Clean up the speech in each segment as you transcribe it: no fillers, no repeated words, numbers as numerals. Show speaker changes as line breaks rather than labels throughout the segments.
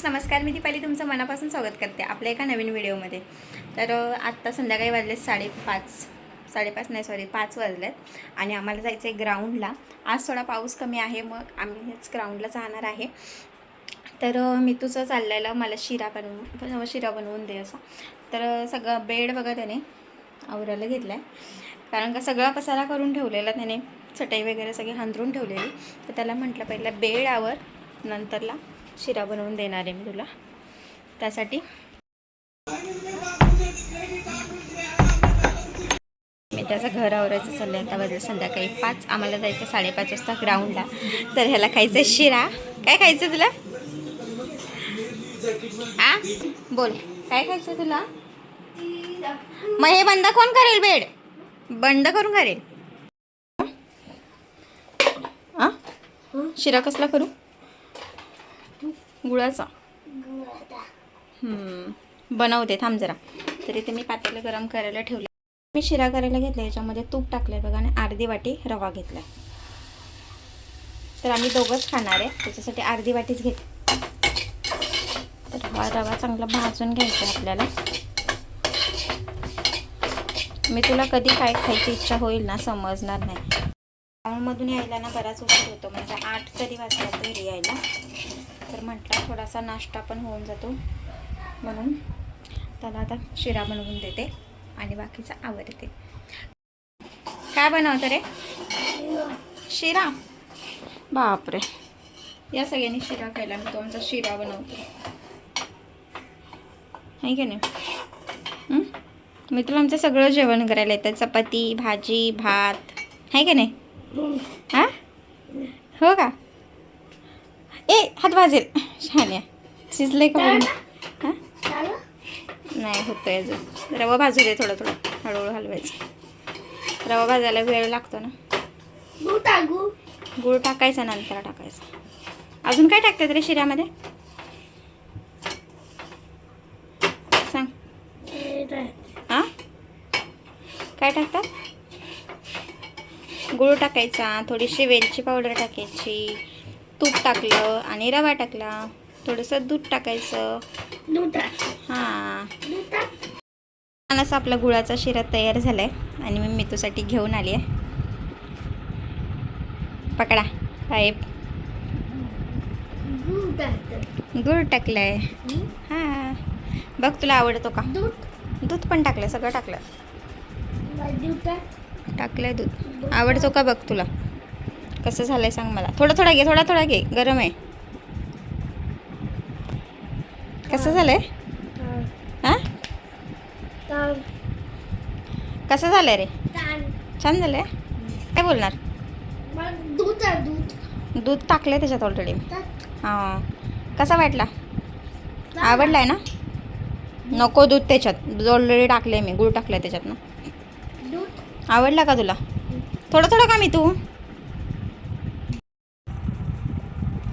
Friends, नमस्कार. मी दीपाली तुमचं मनापासून स्वागत करते आपल्या एका नवीन व्हिडिओमध्ये. तर आत्ता संध्याकाळी वाजले 5 वाजलेत आणि आम्हाला जायचं आहे ग्राउंडला. आज थोडा पाऊस कमी आहे, मग आम्ही हेच ग्राउंडला जाणार आहे. तर मी तुझं चाललेलं मला शिरा बनवून दे असं. तर सगळं बेड बघा त्याने आवरायला घेतलं आहे, कारण का सगळा पसारा करून ठेवलेला त्याने, चटई वगैरे सगळी हंतरून ठेवलेली. तर त्याला म्हटलं पहिलं बेड आवर, नंतरला शिरा बनवून देणार आहे मी तुला. त्यासाठी मी त्याचं घर आवरायचं चाललं आहे. आता वाजले संध्याकाळी 5, आम्हाला जायचं 5:30 वाजता ग्राउंडला. तर ह्याला खायचं शिरा. काय खायचं तुला? आ बोल, काय खायचं तुला? मग हे बंद कोण करेल? बेड बंद करून करेल. शिरा कसला करू? गुळाचा. बनवते, थांब जरा. तर इथे मी पातेलं गरम करायला ठेवलं. मी शिरा करायला घेतला, याच्यामध्ये तूप टाकलंय बघा आणि अर्धी वाटी रवा घेतलाय. तर आम्ही दोघंच खाणार आहे, त्याच्यासाठी अर्धी वाटीच घेते. तर हा रवा चांगला भाजून घ्यायचा आपल्याला. मी तुला कधी काय खायची इच्छा होईल ना समजणार नाही. ग्राउंडमधून यायला ना बराच उशीर होतो, म्हणजे 8 तरी वाजतात घरी यायला. तर म्हटलं थोडासा नाश्ता पण होऊन जातो, म्हणून त्याला आता शिरा बनवून देते आणि बाकीचा आवडते. काय बनवतं रे? शिरा. बापरे, या सगळ्यांनी शिरा खायला, मी तो आमचा शिरा बनवतो आहे की नाही? मी तुला आमचं सगळं जेवण करायला येतं, चपाती, भाजी, भात, आहे की नाही? हां, हो का? ए, हात भाजेल. छान आहे. शिजले का? हां, नाही होतंय अजून. रवा भाजू दे थोडं थोडं, हळूहळू हलवायचं. रवा भाजायला वेळ लागतो ना. गूळ टाकायचा, नंतर टाकायचा. अजून काय टाकतात रे शिऱ्यामध्ये? सांग. हां, काय टाकतात? गूळ टाकायचा, थोडीशी वेलची पावडर टाकायची, तूप टाकलं आणि रवा टाकला, थोडंसं दूध टाकायचं. हां, असं आपला गुळाचा शिरा तयार झालाय आणि मी मितूसाठी घेऊन आली आहे. पकडा साहेब. गूळ टाकलाय. हां, बघ तुला आवडतो का? दूध पण टाकलंय, सगळं टाकलं. टाकलंय दूध. आवडतो का बघ तुला? कसं झालंय सांग मला. थोडा थोडा घे, थोडा थोडा घे, गरम आहे. कसं झालंय? हां, कसं झालंय रे? छान झालंय. काय बोलणार? दूध टाकलंय त्याच्यात ऑलरेडी. हां, कसा वाटला? आवडलाय ना? नको दूध त्याच्यात, ऑलरेडी टाकलंय मी, गूळ टाकलंय त्याच्यात ना. आवडला का तुला? थोडं थोडं का मी तू?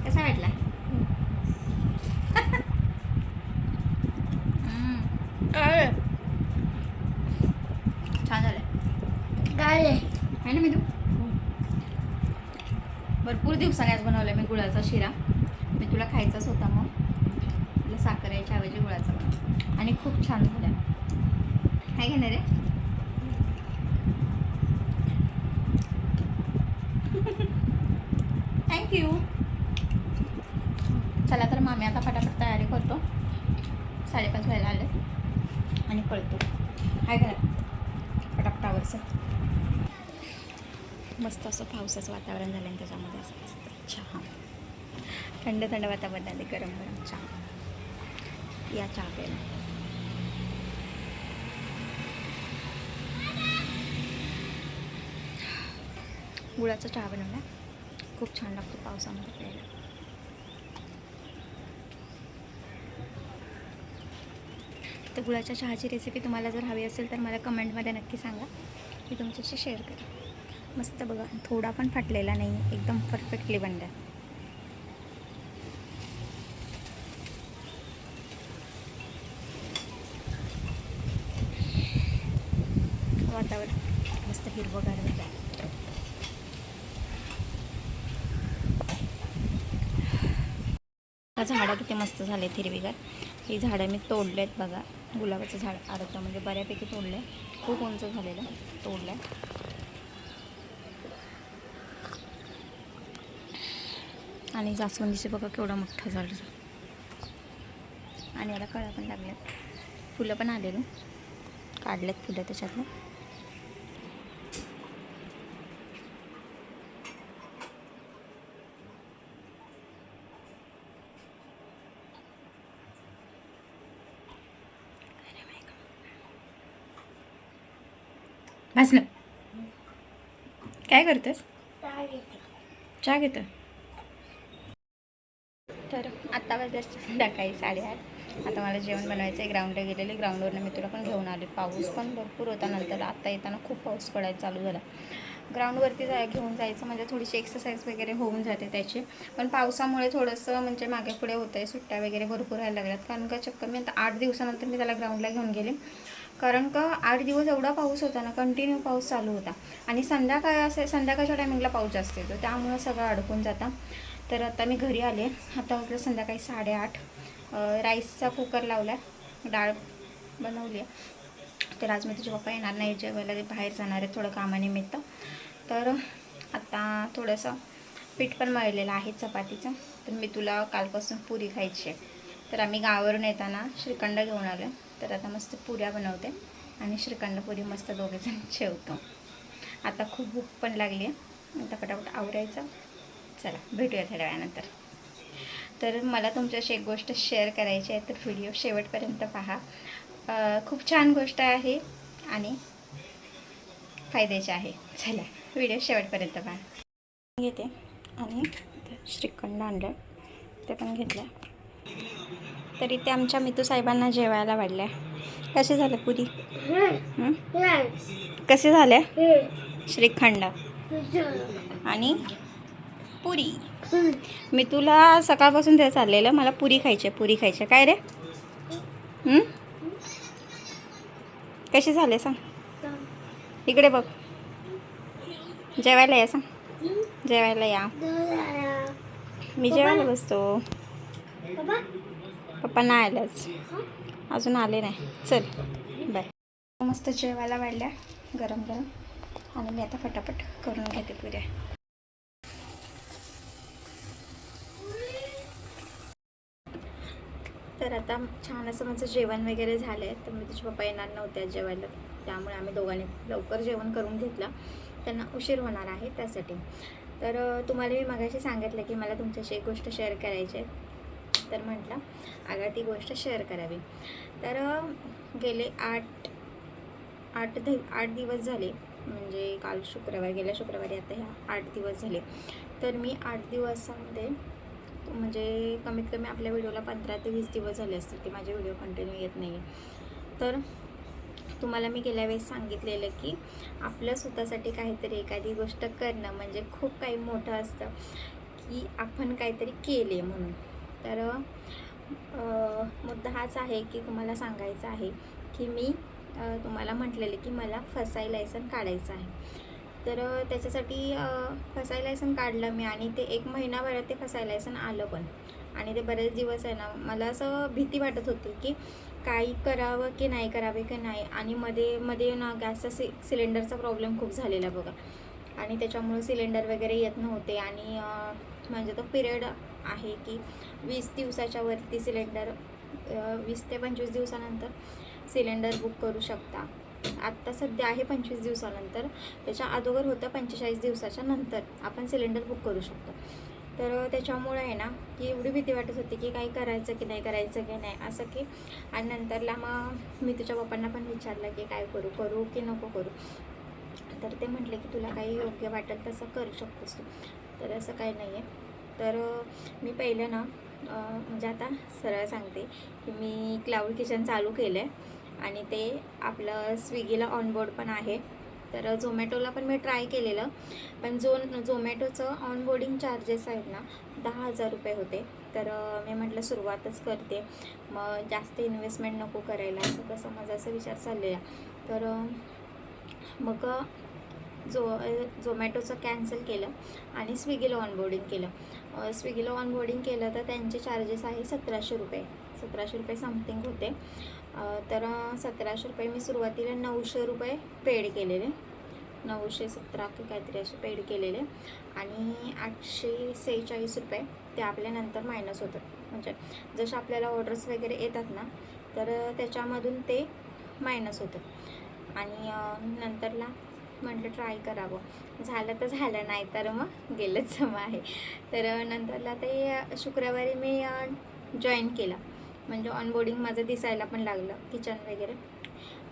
कसा वाटला? छान झालं आहे ना मी तू? भरपूर दिवसाने आज बनवलं मी गुळाचा शिरा. मी तुला खायचाच होता, मग तुला साखर यायच्या ऐवजी गुळाचा बनवला आणि खूप छान झाला आहे. घेणार रे? थँक्यू. चला तर मग आम्ही आता फटाफट तयारी करतो. 5:30 व्हायला आले आणि पळतो. काय करा फटाफटावरचं. मस्त असं पावसाचं वातावरण झालं आणि त्याच्यामध्ये असं मस्त चहा, थंड थंड वातावरणामध्ये गरम गरम चहा. या चहा प्यायला. गुळाचा चहा बनवला, खूप छान लागतो पावसामध्ये प्यायला. तर गुळाच्या चहाची रेसिपी तुम्हाला जर हवी असेल तर मला कमेंटमध्ये नक्की सांगा, मी तुमच्याशी शेअर करेन. मस्त बघा, थोडा पण फाटलेला नाही, एकदम परफेक्टली बनला. वातावरण मस्त हिरवंगार झालं. झाडं किती मस्त झालेत हिरवीगार. ही झाडं मी तोडलेत बघा. गुलाबाचं झाड अर्ध म्हणजे बऱ्यापैकी तोडलं, खूप उंच झालेलं तोडलं. आणि जास्वंदीचे बघा केवढा मोठा झाड, आणि याला कळ्या पण लागल्यात, फुलं पण आलेली, काढलेत फुलं त्याच्यातलं. बस ना, काय करतेस? चहा घेतो. तर आत्ता वाजले संध्याकाळी 8:30. आता मला जेवण बनायचं आहे. ग्राउंडला गेलेले, ग्राउंडवरनं मी तुला पण घेऊन आले. पाऊस पण भरपूर होता, नंतर आत्ता येताना खूप पाऊस पडायला चालू झाला. ग्राउंडवरती घेऊन जायचं म्हणजे थोडीशी एक्सरसाइज वगैरे होऊन जाते त्याची, पण पावसामुळे थोडंसं म्हणजे मागे पुढे होतं आहे. सुट्ट्या वगैरे भरपूर व्हायला लागल्यात, कारण का चक्कर मी आता 8 दिवसानंतर मी त्याला ग्राउंडला घेऊन गेले. कारण का 8 दिवस एवढा पाऊस होता ना, कंटिन्यू पाऊस चालू होता, आणि संध्याकाळच्या टायमिंगला पाऊस जास्त येतो, त्यामुळं सगळं अडकून जातं. तर आता मी घरी आले. आता वाजलं संध्याकाळी 8:30. राईसचा कुकर लावला, डाळ बनवली आहे. तर आज मी तुझे पप्पा येणार नाही जेवायला, ते बाहेर जाणार आहे थोडं कामानिमित्त. तर आता थोडंसं पीठ पण मळलेलं आहे चपातीचं. तर मी तुला कालपासून पुरी खायची आहे, तर आम्ही गावावरून येताना श्रीखंड घेऊन आलो. तर आता मस्त पुऱ्या बनवते आणि श्रीखंड पुरी मस्त दोघेजण जेवतो. आता खूप भूक पण लागली आहे, आता पटापट आवरायचं. चला भेटूया थोड्या वेळानंतर. तर मला तुमच्याशी एक गोष्ट शेअर करायची आहे, तर व्हिडिओ शेवटपर्यंत पहा. खूप छान गोष्ट आहे आणि फायद्याची आहे. चला व्हिडिओ शेवटपर्यंत पहा. घेते आणि श्रीखंड आणलं, ते पण घेतलं. तर इथे आमच्या मितू साहेबांना जेवायला वाढल्या. कसे झाले पुरी? कसे झाले? श्रीखंड आणि पुरी. मी तुला सकाळपासून ते चाललेलं, मला पुरी खायची पुरी खायची. काय रे? कशी झाले सांग? इकडे बघ, जेवायला या सांग, जेवायला या. मी जेवायला बसतो. पप्पा नाही आलेच, अजून आले नाही. चल बाय. मस्त जेवायला वाढल्या गरम गरम, आणि मी आता फटाफट करून घेते पुऱ्या. तर आता छान असं माझं जेवण वगैरे झालं आहे. तर मी तुझे पप्पा येणार नव्हते जेवायला, त्यामुळे आम्ही दोघांनी लवकर जेवण करून घेतलं. त्यांना उशीर होणार आहे त्यासाठी. तर तुम्हाला मी मगाशी सांगितलं की मला तुमच्याशी एक गोष्ट शेअर करायची आहे, तर म्हटलं अगं ती गोष्ट शेअर करावी. तर गेले 8 दिवस झाले, म्हणजे काल शुक्रवार, गेल्या शुक्रवारी, आता ह्या 8 दिवस झाले. तर मी 8 दिवसामध्ये म्हणजे कमीत कमी आपल्या व्हिडिओला 15 ते 20 दिवस झाले असतील की माझे व्हिडिओ कंटिन्यू येत नाही आहे. तर तुम्हाला मी गेल्या वेळेस सांगितलेलं की आपल्या स्वतःसाठी काहीतरी एखादी गोष्ट करणं म्हणजे खूप काही मोठं असतं, की आपण काहीतरी केले म्हणून. तर मुद्दा हाच आहे की तुम्हाला सांगायचं आहे की मी तुम्हाला म्हटलेले की मला फसाई लायसन काढायचं आहे. तर त्याच्यासाठी फसाई लायसन काढलं मी, आणि ते 1 महिनाभरात ते फसाई लायसन आलं पण. आणि ते बरेच दिवस आहे ना, मला असं भीती वाटत होती की काही करावं की नाही करावे की नाही. आणि मध्ये ना गॅसचा सिलेंडरचा प्रॉब्लेम खूप झालेला बघा, आणि त्याच्यामुळे सिलेंडर वगैरे येत नव्हते. आणि म्हणजे तो पिरियड आहे की 20 दिवसाच्या वरती सिलेंडर, 20 ते 25 दिवसानंतर सिलेंडर बुक करू शकता. आत्ता सध्या आहे 25 दिवसानंतर, त्याच्या अगोदर होतं 45 दिवसाच्या नंतर आपण सिलेंडर बुक करू शकतो. तर त्याच्यामुळे आहे ना की एवढी भीती वाटत होती की काही करायचं की नाही असं की. आणि नंतरला मग मी तुझ्या पप्पांना पण विचारलं की काय करू की नको करू. तर ते म्हटले की तुला काही योग्य वाटेल तसं करू शकतोस तू. तर असं काही नाही आहे. तर मी पहिलं ना म्हणजे आता सरळ सांगते की मी क्लाउड किचन चालू केलं आहे, आणि ते आपलं स्विगीला ऑनबोर्ड पण आहे. तर झोमॅटोला पण मी ट्राय केलेलं, पण झोमॅटोचं ऑनबोर्डिंग चार्जेस आहेत ना 10,000 रुपये होते. तर मी म्हटलं सुरुवातच करते, मग जास्त इन्व्हेस्टमेंट नको करायला, असं तसं माझा असं विचार चाललेला. तर मग झोमॅटोचं कॅन्सल केलं आणि स्विगीला ऑनबोर्डिंग केलं. स्विगीला ऑनबोर्डिंग केलं तर त्यांचे चार्जेस आहे 1700 रुपये. 1700 रुपये समथिंग होते. तर 1700 रुपये मी सुरुवातीला 900 रुपये पेड केलेले, 917 की काहीतरी असे पेड केलेले, आणि 846 रुपये ते आपल्या नंतर मायनस होतात. म्हणजे जसं आपल्याला ऑर्डर्स वगैरे येतात ना, तर त्याच्यामधून ते मायनस होतं. आणि नंतरला म्हटलं ट्राय करावं, झालं तर झालं, नाही तर मग गेलंच जमा आहे. तर नंतरला ते शुक्रवारी मी जॉईन केलं. म्हणजे ऑनबोर्डिंग माझं दिसायला पण लागलं. किचन वगैरे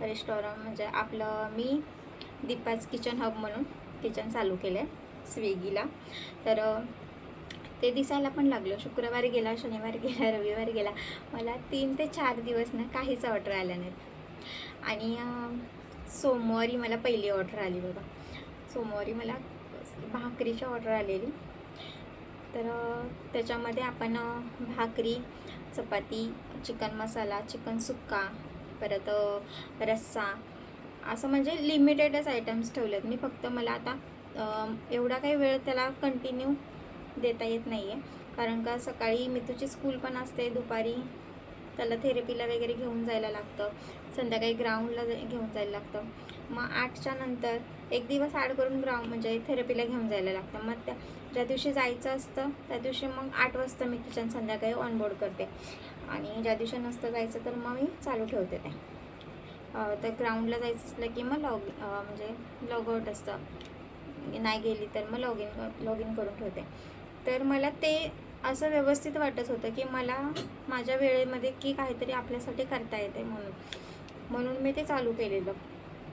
रेस्टॉरंट म्हणजे आपलं मी दीपाज किचन हब म्हणून किचन चालू केलं आहे स्विगीला. तर ते दिसायला पण लागलं. शुक्रवारी गेला, शनिवारी गेला, रविवारी गेला, मला 3 ते 4 दिवस ना काहीच ऑर्डर आल्या नाहीत. आणि सोमवारी मला पहिली ऑर्डर आली बघा. सोमवारी मला भाकरीची ऑर्डर आलेली. तर त्याच्यामध्ये आपण भाकरी, चपाती, चिकन मसाला, चिकन सुक्का, परत रस्सा, असं म्हणजे लिमिटेडच आयटम्स ठेवलेत मी. फक्त मला आता एवढा काही वेळ त्याला कंटिन्यू देता येत नाही आहे, कारण का सकाळी मितूची स्कूल पण असते, दुपारी त्याला थेरपीला वगैरे घेऊन जायला लागतं, संध्याकाळी ग्राउंडला घेऊन जायला लागतं. मग 8च्या नंतर एक दिवस ॲड करून ग्राउंड म्हणजे थेरपीला घेऊन जायला लागतं. मग ज्या दिवशी जायचं असतं त्या दिवशी मग 8 वाजता मी किचन संध्याकाळी ऑनबोर्ड करते, आणि ज्या दिवशी नसतं जायचं तर मग मी चालू ठेवते ते. तर ग्राउंडला जायचं असलं की मग म्हणजे लॉगआउट असतं, नाही गेली तर मग लॉग इन करून ठेवते. तर मला ते असं व्यवस्थित वाटत होतं की मला माझ्या वेळेमध्ये की काहीतरी आपल्यासाठी करता येते, म्हणून मी ते चालू केलेलं.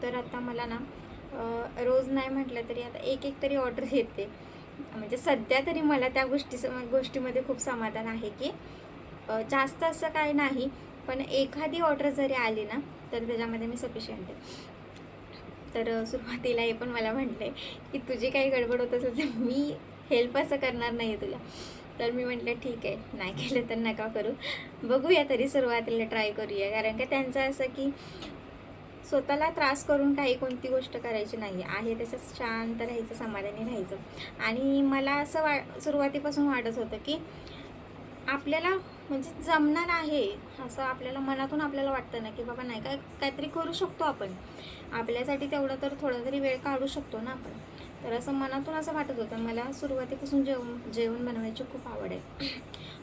तर आता मला ना रोज नाही म्हटलं तरी आता एक तरी ऑर्डर येते. म्हणजे सध्या तरी मला त्या गोष्टीमध्ये खूप समाधान आहे की जास्त असं काही नाही, पण एखादी ऑर्डर जरी आली ना तर त्याच्यामध्ये मी सफिशियंट आहे. तर सुरुवातीला हे पण मला म्हटले की तुझी काही गडबड होत असेल तर मी हेल्प असं करणार नाही आहे तुला. तर मी म्हटलं ठीक आहे, नाही केलं तर नका करू, बघूया तरी सुरुवातीला ट्राय करूया. कारण का त्यांचं असं की स्वतःला त्रास करून काही कोणती गोष्ट करायची नाही आहे, त्याच्यात शांत राहायचं, समाधानी राहायचं. आणि मला असं सुरुवातीपासून वाटत होतं की आपल्याला म्हणजे जमणार आहे असं आपल्याला मनातून आपल्याला वाटतं ना की बाबा नाही काहीतरी करू शकतो आपण, आपल्यासाठी तेवढं तर थोडा तरी वेळ काढू शकतो ना आपण. तर असं मनातून असं वाटत होतं. मला सुरुवातीपासून जेवण बनवायची खूप आवड आहे.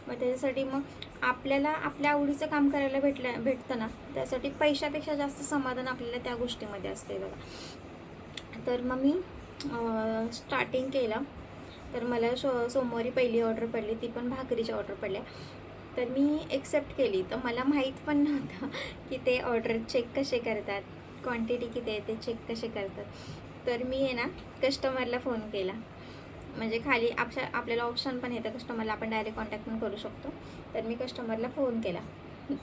मग त्याच्यासाठी मग आपल्याला आपल्या आवडीचं काम करायला भेटतं ना, त्यासाठी पैशापेक्षा जास्त समाधान आपल्याला त्या गोष्टीमध्ये असते बघा. तर मग मी स्टार्टिंग केलं. तर मला सोमवारी पहिली ऑर्डर पडली, ती पण भाकरीची ऑर्डर पडल्या. तर मी एक्सेप्ट केली. तर मला माहीत पण नव्हतं की ते ऑर्डर चेक कसे करतात, क्वांटिटी किती आहे ते चेक कसे करतात. तर मी आहे ना कस्टमरला फोन केला. म्हणजे खाली आपल्याला ऑप्शन पण येतं कस्टमरला, आपण डायरेक्ट कॉन्टॅक्ट पण करू शकतो. तर मी कस्टमरला फोन केला.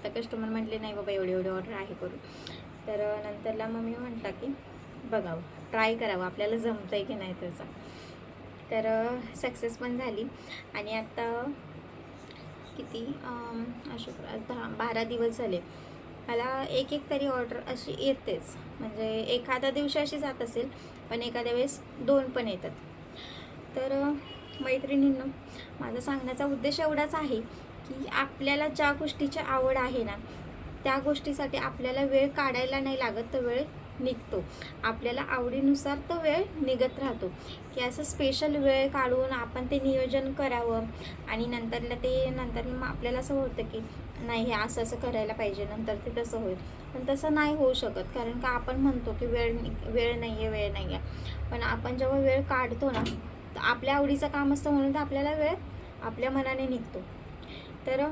तर कस्टमर म्हटले नाही बाबा एवढी ऑर्डर आहे करू. तर नंतरला मग मी म्हटलं की बघावं, ट्राय करावं आपल्याला जमतं आहे की नाही त्याचं. तर सक्सेस पण झाली. आणि आता किती शुक्रवार 12 दिवस झाले, मला एक तरी ऑर्डर अशी येतेच. म्हणजे एखाद्या दिवशी अशी जात असेल, पण एखाद्या वेळेस 2 पण येतात. तर मैत्रिणींनो, माझा सांगण्याचा उद्देश एवढाच आहे की आपल्याला ज्या गोष्टीची आवड आहे ना, त्या गोष्टीसाठी आपल्याला वेळ काढायला नाही लागत, तो वेळ निघतो. आपल्याला आवडीनुसार तो वेळ निघत राहतो. की असं स्पेशल वेळ काढून आपण ते नियोजन करावं आणि नंतर मग आपल्याला असं होतं की नाही हे असं करायला पाहिजे, नंतर ते तसं होईल. पण तसं नाही होऊ शकत, कारण का आपण म्हणतो की वेळ नाही आहे. पण आपण जेव्हा वेळ काढतो ना, तर आपल्या आवडीचं काम असतं म्हणून तर आपल्याला वेळ आपल्या मनाने निघतो. तर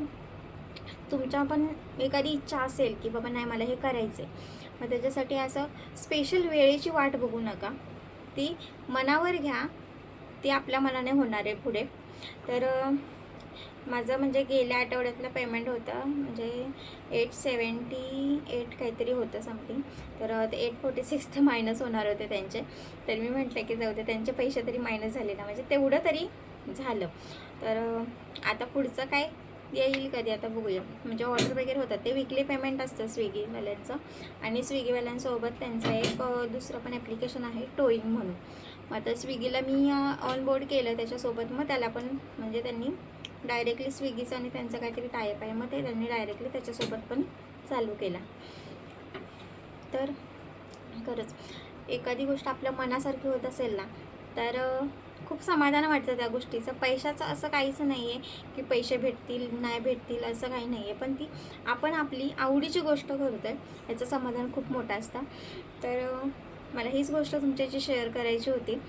तुमच्या पण एखादी इच्छा असेल की बाबा नाही मला हे करायचं आहे, मग त्याच्यासाठी असं स्पेशल वेळेची वाट बघू नका, ती मनावर घ्या, ती आपल्या मनाने होणार आहे पुढे. तर माझं म्हणजे गेल्या आठवड्यातलं पेमेंट होतं, म्हणजे 878 काहीतरी होतं समथिंग. तर ते 846 तर मायनस होणार होते त्यांचे. तर मी म्हटलं की जाऊ दे, त्यांचे पैसे तरी मायनस झाले ना, म्हणजे तेवढं तरी झालं. तर आता पुढचं काय येईल कधी आता बघूया. म्हणजे ऑर्डर वगैरे होतात, ते वीकली पेमेंट असतं स्विगीवाल्यांचं. आणि स्विगीवाल्यांसोबत त्यांचं एक दुसरं पण ॲप्लिकेशन आहे टोईंग म्हणून. मग आता स्विगीला मी ऑन बोर्ड केलं त्याच्यासोबत, मग त्याला पण म्हणजे त्यांनी डायरेक्टली स्विगीचं आणि त्यांचं काहीतरी टायप आहे, मग ते त्यांनी डायरेक्टली त्याच्यासोबत पण चालू केला. तर खरंच एखादी गोष्ट आपल्या मनासारखी होत असेल ना, तर खूप समाधान वाटतं त्या गोष्टीचं. पैशाचं असं काहीच नाही आहे की पैसे भेटतील नाही भेटतील असं काही नाही आहे, पण ती आपण आपली आवडीची गोष्ट करतो आहे याचं समाधान खूप मोठं असतं. तर मला हीच गोष्ट तुमच्याशी शेअर करायची होती.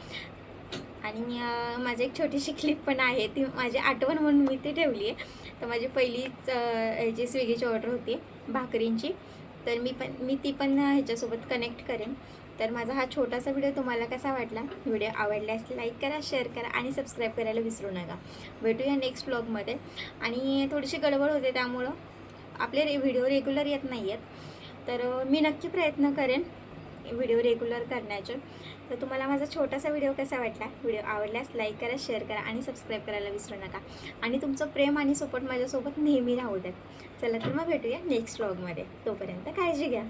आणि माझी एक छोटीशी क्लिप पण आहे, ती माझी आठवण म्हणून मी ती ठेवली आहे. तर माझी पहिलीच ह्याची स्विगीची ऑर्डर होती भाकरींची, तर मी ती पण ह्याच्यासोबत कनेक्ट करेन. तर माझा हा छोटासा व्हिडिओ तुम्हाला कसा वाटला? व्हिडिओ आवडल्यास लाईक करा, शेअर करा आणि सबस्क्राईब करायला विसरू नका. भेटूया नेक्स्ट ब्लॉगमध्ये. आणि थोडीशी गडबड होते त्यामुळं आपले व्हिडिओ रेग्युलर येत नाही आहेत. तर मी नक्की प्रयत्न करेन व्हिडिओ रेग्युलर करण्याचे. तर तुम्हाला माझा छोटासा व्हिडिओ कसा वाटला? व्हिडिओ आवडल्यास लाईक करा, शेअर करा आणि सबस्क्राईब करायला विसरू नका. आणि तुमचं प्रेम आणि सपोर्ट माझ्यासोबत नेहमी राहू द्यात. चला तर मग भेटूया नेक्स्ट व्लॉगमध्ये. तोपर्यंत काळजी घ्या.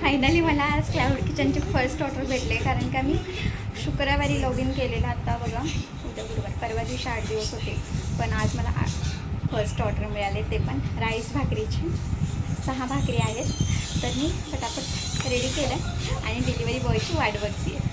फायनली मला आज क्लाउड किचनचे फर्स्ट ऑर्डर भेटले, कारण का मी शुक्रवारी लॉग इन केलेलं. आता बघा उद्या गुरुवार, परवा दिवशी 8 दिवस होते, पण आज मला फर्स्ट ऑर्डर मिळाले, ते पण राईस भाकरीची. 6 भाकरी आहेत. तर मी फटाफट रेडी केलं आणि डिलिव्हरी बॉयची वाट बघते आहे.